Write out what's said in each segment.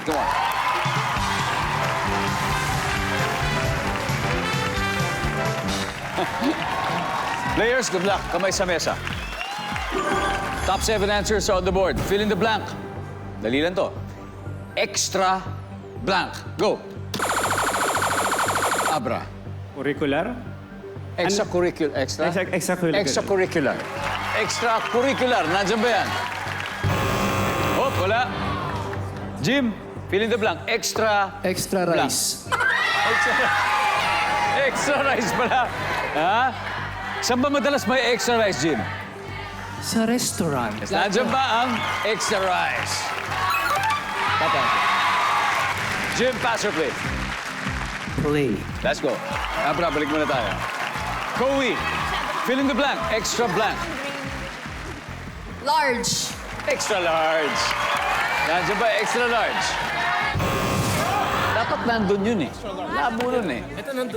Come on. Players, good luck. Kamay sa mesa. Top 7 answers on the board. Fill in the blank. Dali lang to. Extra blank. Go. Abra. Curricular? Extracurricular. Extracurricular. Extracurricular. Extracurricular. Nandiyan ba yan? Oh, wala. Jim, fill in the blank. Extra blank. rice. Extra rice pala. Ha? Saan ba madalas may extra rice, Jim? Sa restaurant. Nandiyan ba ang extra rice? Jim, pass or play? Play. Let's go. Abra, balik muna tayo. Koey, fill in the blank. Extra blank. Large. Extra large. Nandiyan ba extra large? Dapat nandun yun eh. Labo nun eh.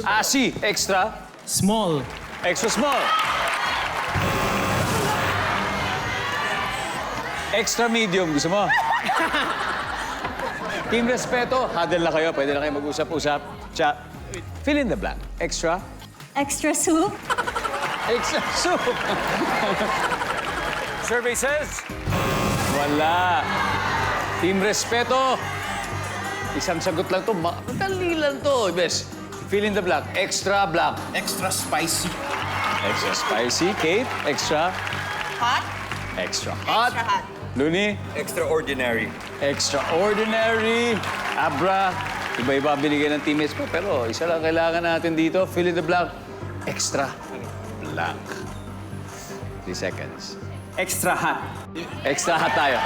Asi, extra. Small. Extra small. Extra medium, gusto mo? Team Respeto, huddle na kayo. Pwede na kayo mag-usap-usap. Fill in the blank. Extra. Extra soup. Extra soup. Survey says... Wala. Team Respeto. Isang sagot lang to. Madali lang to. Bes, fill in the blank. Extra blank. Extra spicy. Extra spicy. Kate, extra. Hot. Extra hot. Extra hot. Looney, Extraordinary. extraordinary. Abra, iba-iba binigay ng teammates ko. Pero isa lang kailangan natin dito. Fill in the blank. Extra blank. 3 seconds. Extra hot. Extra hot tayo.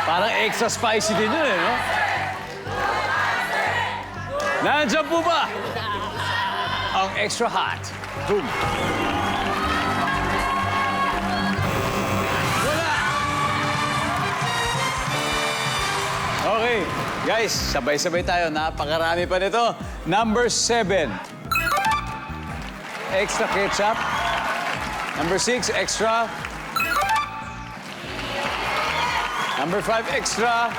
Parang extra spicy din yun eh, no? Nandiyan po ba ang extra hot? Boom. Wala! Okay, guys, sabay-sabay tayo. Napakarami pa nito. Number 7. Extra ketchup. Number 6, extra. Number 5, extra.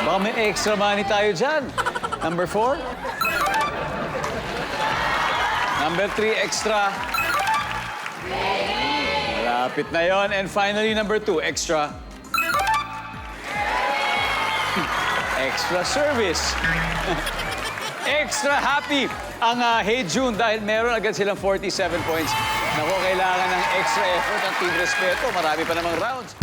Baka may extra money tayo dyan. Number 4. Number 3, extra. Malapit na yon. And finally, number 2, extra. Extra service. Extra happy ang Hey June dahil meron agad silang 47 points. Naku, kailangan ng extra effort ang Team Respeto. Marami pa namang rounds.